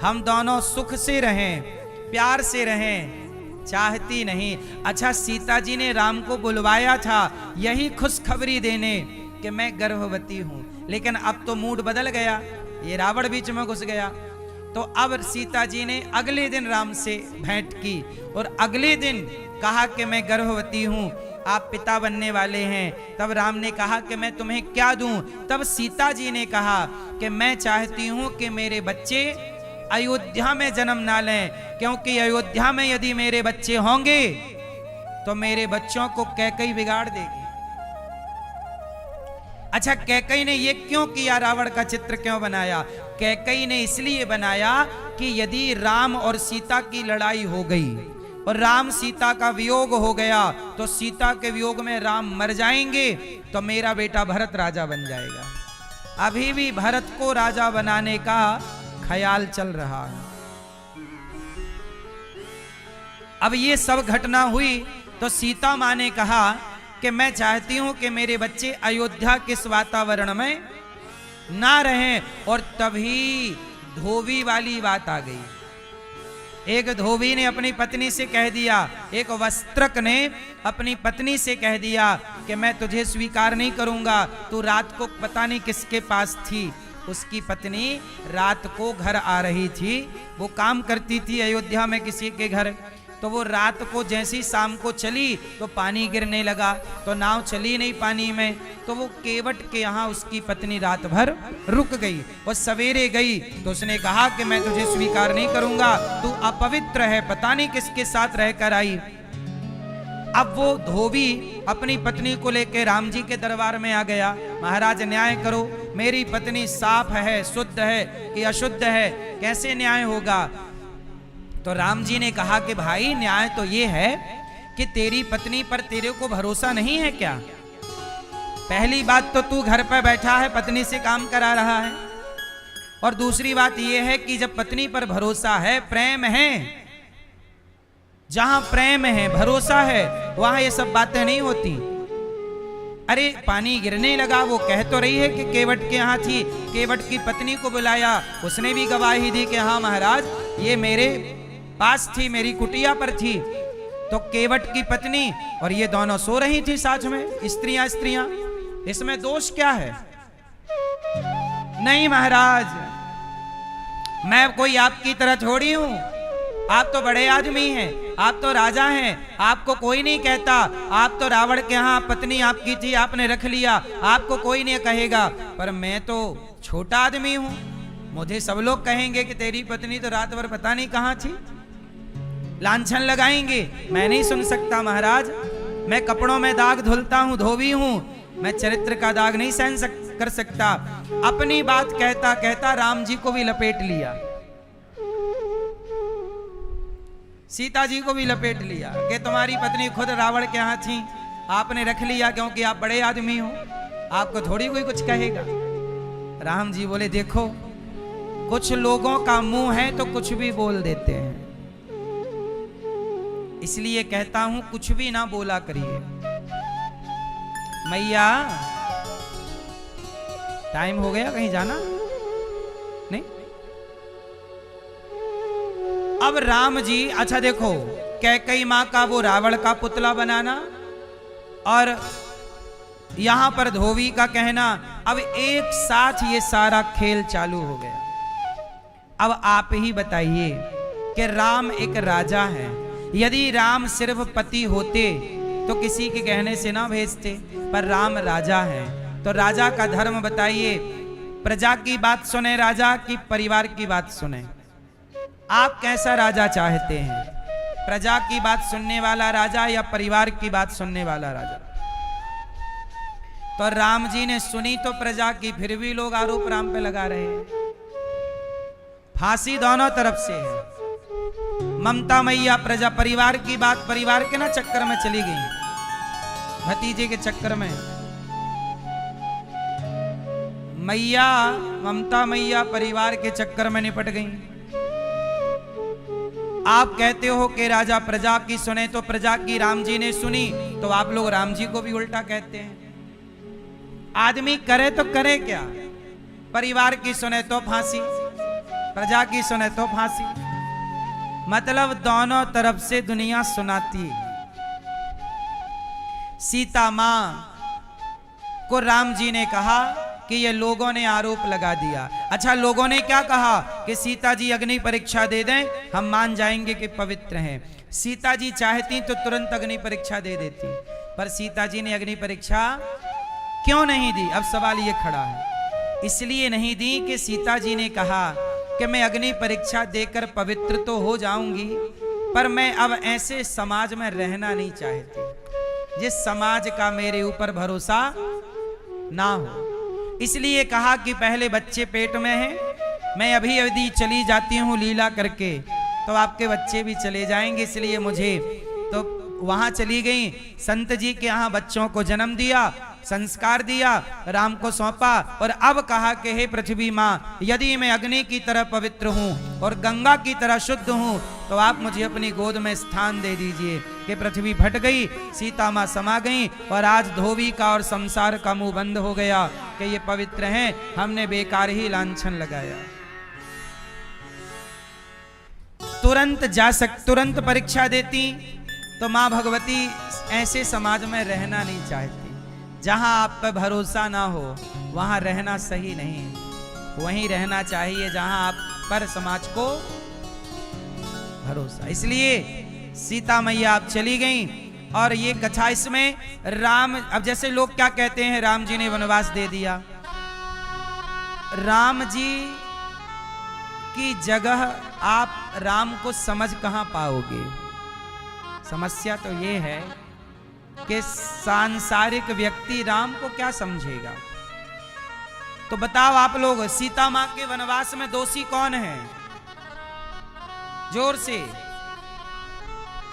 A: हम दोनों सुख से रहें, प्यार से रहें, चाहती नहीं। अच्छा, सीता जी ने राम को बुलवाया था यही खुशखबरी देने कि मैं गर्भवती हूं, लेकिन अब तो मूड बदल गया, ये रावण बीच में घुस गया। तो अब सीता जी ने अगले दिन राम से भेंट की और अगले दिन कहा कि मैं गर्भवती हूं, आप पिता बनने वाले हैं। तब राम ने कहा कि मैं तुम्हें क्या दूं। तब सीता जी ने कहा कि मैं चाहती हूं कि मेरे बच्चे अयोध्या में जन्म ना लें, क्योंकि अयोध्या में यदि मेरे बच्चे होंगे तो मेरे बच्चों को कैकई बिगाड़ देगी। अच्छा, कैकई ने ये क्यों किया, रावण का चित्र क्यों बनाया? कैकई ने इसलिए बनाया कि यदि राम और सीता की लड़ाई हो गई और राम सीता का वियोग हो गया तो सीता के वियोग में राम मर जाएंगे, तो मेरा बेटा भरत राजा बन जाएगा। अभी भी भरत को राजा बनाने का ख्याल चल रहा है। अब ये सब घटना हुई तो सीता मां ने कहा कि मैं चाहती हूं कि मेरे बच्चे अयोध्या के इस वातावरण में ना रहें। और तभी धोबी वाली बात आ गई। एक धोबी ने अपनी पत्नी से कह दिया, एक वस्त्रक ने अपनी पत्नी से कह दिया कि मैं तुझे स्वीकार नहीं करूंगा, तू रात को पता नहीं किसके पास थी। उसकी पत्नी रात को घर आ रही थी, वो काम करती थी अयोध्या में किसी के घर, तो वो रात को जैसी शाम को चली तो पानी गिरने लगा, तो नाव चली नहीं पानी में, तो वो केवट के यहाँ उसकी पत्नी रात भर रुक गई। और सवेरे गई तो उसने कहा कि मैं तुझे स्वीकार नहीं करूंगा, तू अपवित्र है, पता नहीं किसके साथ रहकर आई। अब वो धोबी अपनी पत्नी को लेकर राम जी के दरबार में आ गया, महाराज न्याय करो, मेरी पत्नी साफ है, शुद्ध है कि अशुद्ध है, कैसे न्याय होगा। तो राम जी ने कहा कि भाई न्याय तो ये है कि तेरी पत्नी पर तेरे को भरोसा नहीं है क्या? पहली बात तो तू घर पर बैठा है, पत्नी से काम करा रहा है, और दूसरी बात ये है कि जब पत्नी पर भरोसा है, प्रेम है, जहां प्रेम है, भरोसा है, वहां ये सब बातें नहीं होती। अरे पानी गिरने लगा, वो कह तो रही है कि केवट के यहाँ थी, केवट की पत्नी को बुलाया, उसने भी गवाही दी कि हाँ महाराज ये मेरे पास थी, मेरी कुटिया पर थी। तो केवट की पत्नी और ये दोनों सो रही थी साथ में, स्त्रियां, इसमें दोष क्या है? नहीं महाराज, मैं कोई आपकी तरह थोड़ी हूं, आप तो बड़े आदमी हैं, आप तो राजा हैं, आपको कोई नहीं कहता, आप तो रावण के यहाँ पत्नी आपकी थी, आपने रख लिया, आपको कोई नहीं कहेगा, पर मैं तो छोटा आदमी हूं, मुझे सब लोग कहेंगे कि तेरी पत्नी तो रात भर पता नहीं कहां थी, लांछन लगाएंगे। मैं नहीं सुन सकता महाराज, मैं कपड़ों में दाग धुलता हूं, धोबी हूं, मैं चरित्र का दाग नहीं सहन कर सकता। अपनी बात कहता कहता राम जी को भी लपेट लिया, सीता जी को भी लपेट लिया कि तुम्हारी पत्नी खुद रावण के यहाँ थी, आपने रख लिया क्योंकि आप बड़े आदमी हो, आपको थोड़ी कोई कुछ कहेगा। राम जी बोले देखो कुछ लोगों का मुंह है तो कुछ भी बोल देते हैं, इसलिए कहता हूं कुछ भी ना बोला करिए। मैया टाइम हो गया, कहीं जाना नहीं? अब राम जी, अच्छा देखो, कैकई मां का वो रावण का पुतला बनाना और यहां पर धोबी का कहना, अब एक साथ ये सारा खेल चालू हो गया। अब आप ही बताइए कि राम एक राजा है, यदि राम सिर्फ पति होते तो किसी के कहने से ना भेजते, पर राम राजा है तो राजा का धर्म बताइए, प्रजा की बात सुने राजा की परिवार की बात सुने? आप कैसा राजा चाहते हैं, प्रजा की बात सुनने वाला राजा या परिवार की बात सुनने वाला राजा? तो राम जी ने सुनी तो प्रजा की, फिर भी लोग आरोप राम पे लगा रहे हैं। फांसी दोनों तरफ से है। ममता मैया प्रजा परिवार की बात, परिवार के ना चक्कर में चली गई, भतीजे के चक्कर में। मैया ममता मैया परिवार के चक्कर में निपट गई। आप कहते हो कि राजा प्रजा की सुने, तो प्रजा की राम जी ने सुनी, तो आप लोग राम जी को भी उल्टा कहते हैं। आदमी करे तो करे क्या, परिवार की सुने तो फांसी, प्रजा की सुने तो फांसी, मतलब दोनों तरफ से दुनिया सुनाती। सीता मां को राम जी ने कहा कि ये लोगों ने आरोप लगा दिया। अच्छा, लोगों ने क्या कहा कि सीता जी अग्नि परीक्षा दे दें, हम मान जाएंगे कि पवित्र हैं। सीता जी चाहती तो तुरंत अग्नि परीक्षा दे देती, पर सीता जी ने अग्नि परीक्षा क्यों नहीं दी? अब सवाल ये खड़ा है, इसलिए नहीं दी कि सीता जी ने कहा कि मैं अग्नि परीक्षा देकर पवित्र तो हो जाऊंगी, पर मैं अब ऐसे समाज में रहना नहीं चाहती जिस समाज का मेरे ऊपर भरोसा ना हो। इसलिए कहा कि पहले बच्चे पेट में हैं, मैं अभी यदि चली जाती हूँ लीला करके तो आपके बच्चे भी चले जाएंगे, इसलिए मुझे तो वहां चली गई। संत जी के यहाँ बच्चों को जन्म दिया, संस्कार दिया, राम को सौंपा, और अब कहा कि हे पृथ्वी माँ, यदि मैं अग्नि की तरह पवित्र हूँ और गंगा की तरह शुद्ध हूँ तो आप मुझे अपनी गोद में स्थान दे दीजिए। कि पृथ्वी फट गई, सीता माँ समा गई, और आज धोबी का और संसार का मुंह बंद हो गया कि ये पवित्र हैं, हमने बेकार ही लांछन लगाया। तुरंत परीक्षा देती तो माँ भगवती ऐसे समाज में रहना नहीं चाहती। जहां आप पर भरोसा ना हो वहां रहना सही नहीं, वहीं रहना चाहिए जहां आप पर समाज को भरोसा। इसलिए सीता मैया आप चली गई, और ये कथा इसमें राम, अब जैसे लोग क्या कहते हैं, राम जी ने वनवास दे दिया। राम जी की जगह आप राम को समझ कहां पाओगे? समस्या तो ये है कि सांसारिक व्यक्ति राम को क्या समझेगा। तो बताओ आप लोग, सीता मां के वनवास में दोषी कौन है? जोर से।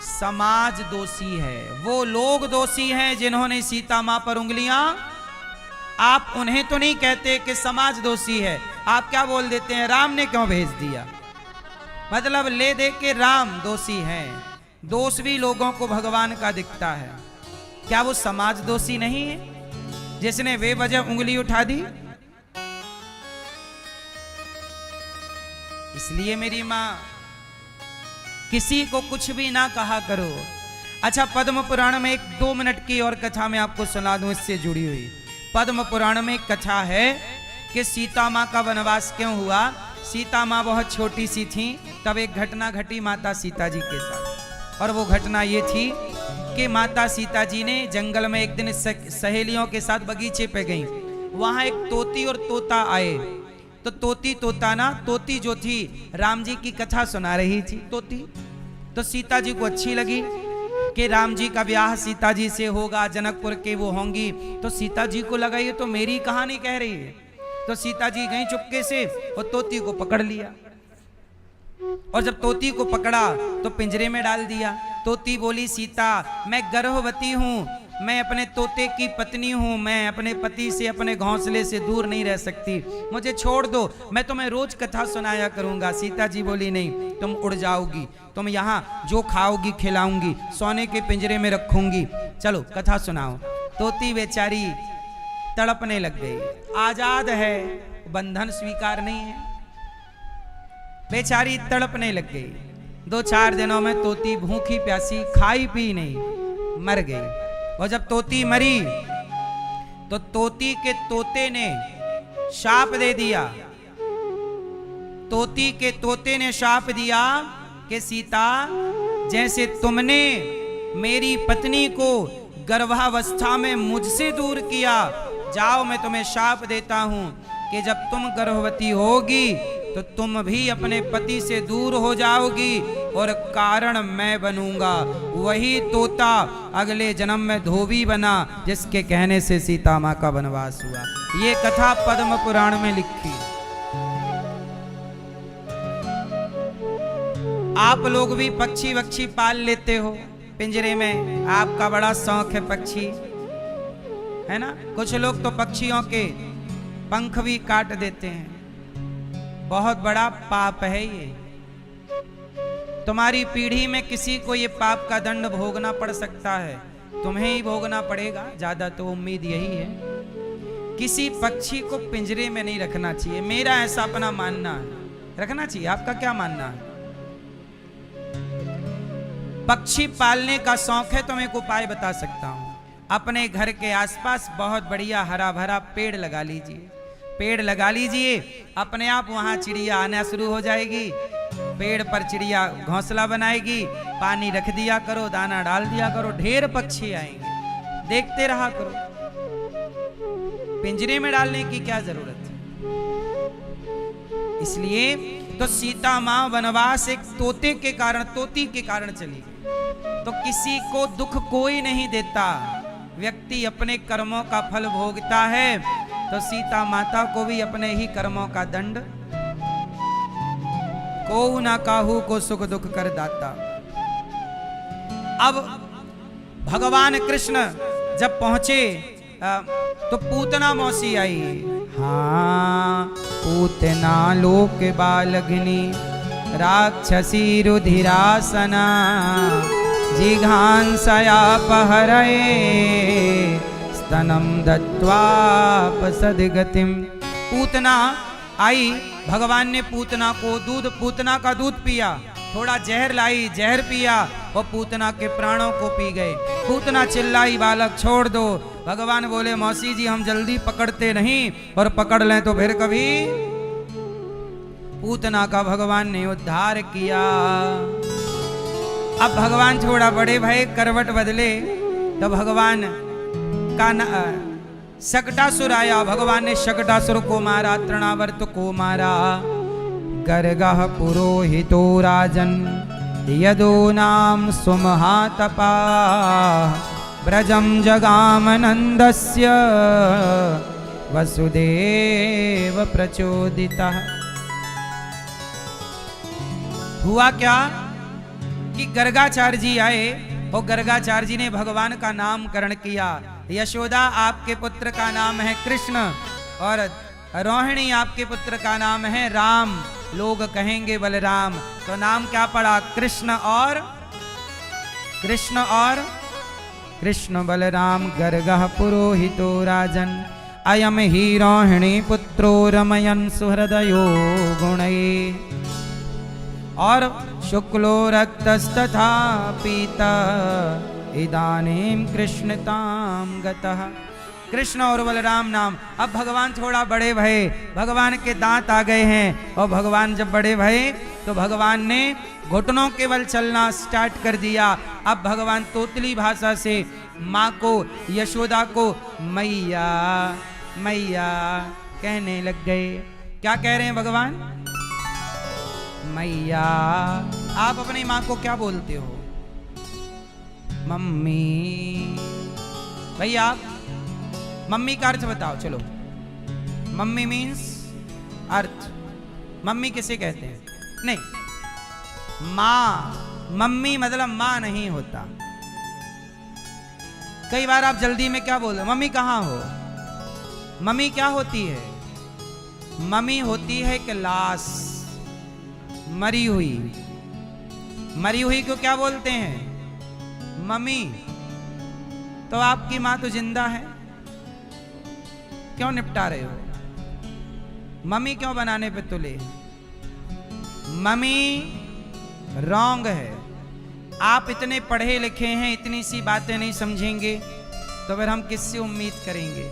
A: समाज दोषी है, वो लोग दोषी हैं जिन्होंने सीता मां पर उंगलियां, आप उन्हें तो नहीं कहते कि समाज दोषी है, आप क्या बोल देते हैं, राम ने क्यों भेज दिया, मतलब ले दे के राम दोषी हैं। दोष भी लोगों को भगवान का दिखता है, क्या वो समाज दोषी नहीं है? जिसने बेवजह उंगली उठा दी। इसलिए मेरी मां किसी को कुछ भी ना कहा करो। अच्छा, पद्म पुराण में एक 2 मिनट की और कथा मैं आपको सुना दूं इससे जुड़ी हुई। पद्म पुराण में एक कथा है कि सीता माँ का वनवास क्यों हुआ। सीता माँ बहुत छोटी सी थी, तब एक घटना घटी माता सीता जी के साथ। और वो घटना ये थी कि माता सीता जी ने जंगल में एक दिन सहेलियों के साथ बगीचे पे गई। वहां एक तोती और तोता आए। तो तोती जो थी राम जी की कथा सुना रही थी तोती। तो सीता जी को अच्छी लगी कि राम जी का ब्याह सीता जी से होगा, जनकपुर के वो होंगी। तो सीता जी को लगा ये तो मेरी कहानी कह रही है। तो सीता जी गई चुपके से और तोती को पकड़ लिया। और जब तोती को पकड़ा तो पिंजरे में डाल दिया। तोती बोली, सीता मैं गर्भवती हूँ, मैं अपने तोते की पत्नी हूँ, मैं अपने पति से अपने घोंसले से दूर नहीं रह सकती, मुझे छोड़ दो, मैं तुम्हें रोज कथा सुनाया करूंगा। सीता जी बोली, नहीं, तुम उड़ जाओगी, तुम यहाँ जो खाओगी खिलाऊंगी, सोने के पिंजरे में रखूंगी, चलो कथा सुनाओ। तोती बेचारी तड़पने लग गई। आजाद है, बंधन स्वीकार नहीं है, बेचारी तड़पने लग गई। 2-4 दिनों में तोती भूखी प्यासी खाई पी नहीं, मर गई। और जब तोती मरी तो तोती के तोते ने शाप दे दिया। तोती के तोते ने शाप दिया कि सीता, जैसे तुमने मेरी पत्नी को गर्भावस्था में मुझसे दूर किया, जाओ मैं तुम्हें शाप देता हूं कि जब तुम गर्भवती होगी तो तुम भी अपने पति से दूर हो जाओगी और कारण मैं बनूंगा। वही तोता अगले जन्म में धोबी बना, जिसके कहने से सीता माँ का वनवास हुआ। ये कथा पद्म पुराण में लिखी। आप लोग भी पक्षी वक्षी पाल लेते हो पिंजरे में, आपका बड़ा शौक है पक्षी, है ना। कुछ लोग तो पक्षियों के पंख भी काट देते हैं। बहुत बड़ा पाप है ये। तुम्हारी पीढ़ी में किसी को ये पाप का दंड भोगना पड़ सकता है, तुम्हें ही भोगना पड़ेगा, ज्यादा तो उम्मीद यही है। किसी पक्षी को पिंजरे में नहीं रखना चाहिए, मेरा ऐसा अपना मानना है। रखना चाहिए, आपका क्या मानना है? पक्षी पालने का शौक है तो मैं एक उपाय बता सकता हूं। अपने घर के आसपास बहुत बढ़िया हरा भरा पेड़ लगा लीजिए। पेड़ लगा लीजिए, अपने आप वहां चिड़िया आना शुरू हो जाएगी। पेड़ पर चिड़िया घोंसला बनाएगी, पानी रख दिया करो, दाना डाल दिया करो, ढेर पक्षी आएंगे, देखते रहा करो। पिंजरे में डालने की क्या जरूरत है? इसलिए तो सीता मां वनवास एक तोते के कारण, तोती के कारण चली गई। तो किसी को दुख कोई नहीं देता, व्यक्ति अपने कर्मों का फल भोगता है। तो सीता माता को भी अपने ही कर्मों का दंड, को ना काहू को सुख दुख कर दाता। अब भगवान कृष्ण जब पहुंचे तो पूतना मौसी आई। हाँ, पूतना लोक बालघिनी राक्षसी रुधिरासना जिघांसया पहरये स्तनम दत्वापसद्गतिम। पूतना आई, भगवान ने पूतना को पूतना का दूध पिया, थोड़ा जहर लाई, जहर पिया और पूतना के प्राणों को पी गए। पूतना चिल्लाई, बालक छोड़ दो। भगवान बोले, मौसी जी हम जल्दी पकड़ते नहीं, और पकड़ लें तो फिर कभी। पूतना का भगवान ने उद्धार किया। अब भगवान थोड़ा बड़े भाई करवट बदले तो भगवान का शकटासुर आया। भगवान ने शकटासुर को मारा, तृणावर्त को मारा। गर्गः पुरोहितो राजन यदो नाम सुमहातपा ब्रजम जगामनंदस्य वसुदेव प्रचोदितः। हुआ क्या कि गर्गाचार्य जी आए और गर्गाचार्य जी ने भगवान का नामकरण किया। यशोदा आपके पुत्र का नाम है कृष्ण और रोहिणी आपके पुत्र का नाम है राम, लोग कहेंगे बलराम। तो नाम क्या पड़ा? कृष्ण और कृष्ण बलराम गर्गः पुरोहितो राजन अयम ही रोहिणी पुत्रो रमयन सुहृदयो गुणये और शुक्लो रक्तस्तथा पीता इदानीं कृष्णताम गतः। कृष्ण और बलराम नाम। अब भगवान थोड़ा बड़े भये, भगवान के दांत आ गए हैं और भगवान जब बड़े भये तो भगवान ने घुटनों के बल चलना स्टार्ट कर दिया। अब भगवान तोतली भाषा से माँ को, यशोदा को मैया मैया कहने लग गए। क्या कह रहे हैं भगवान? मैया। आप अपनी माँ को क्या बोलते हो? मम्मी। भैया आप मम्मी का अर्थ बताओ। चलो, मम्मी मीन्स अर्थ। मम्मी किसे कहते हैं? नहीं, माँ। मम्मी मतलब माँ नहीं होता। कई बार आप जल्दी में क्या बोल रहे? मम्मी कहाँ हो? मम्मी क्या होती है? मम्मी होती है कि लाश, मरी हुई। मरी हुई को क्या बोलते हैं? मम्मी। तो आपकी माँ तो जिंदा है, क्यों निपटा रहे हो? मम्मी क्यों बनाने पे तुले? मम्मी रॉन्ग है। आप इतने पढ़े लिखे हैं, इतनी सी बातें नहीं समझेंगे तो फिर हम किससे उम्मीद करेंगे?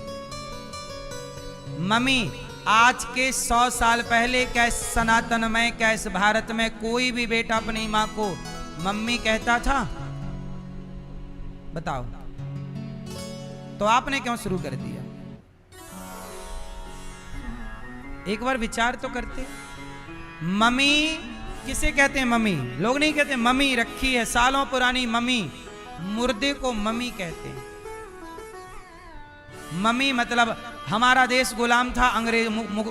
A: मम्मी आज के 100 साल पहले क्या इस सनातन में, क्या इस भारत में कोई भी बेटा अपनी माँ को मम्मी कहता था? बताओ। तो आपने क्यों शुरू कर दिया? एक बार विचार तो करते। मम्मी किसे कहते हैं? मम्मी। लोग नहीं कहते मम्मी रखी है सालों पुरानी मम्मी। मुर्दे को मम्मी कहते हैं। मम्मी मतलब हमारा देश गुलाम था अंग्रेज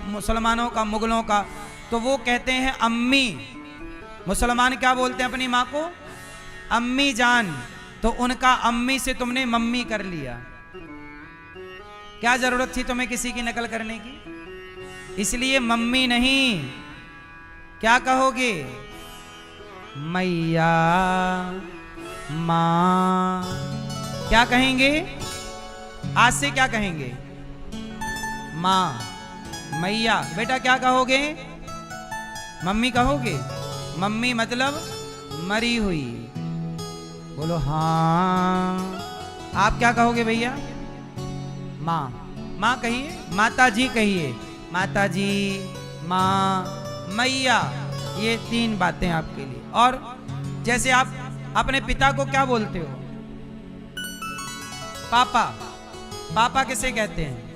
A: मुसलमानों का, मुगलों का, तो वो कहते हैं अम्मी। मुसलमान क्या बोलते हैं अपनी माँ को? अम्मी जान। तो उनका अम्मी से तुमने मम्मी कर लिया। क्या जरूरत थी तुम्हें किसी की नकल करने की? इसलिए मम्मी नहीं, क्या कहोगे? मैया, माँ। क्या कहेंगे? आज से क्या कहेंगे? माँ, मैया। बेटा क्या कहोगे? मम्मी कहोगे? मम्मी मतलब मरी हुई। बोलो हाँ। आप क्या कहोगे भैया? माँ। माँ कहिए, माता जी कहिए। माता जी, माँ, मैया, ये 3 बातें आपके लिए। और जैसे आप अपने पिता को क्या बोलते हो? पापा। पापा किसे कहते हैं?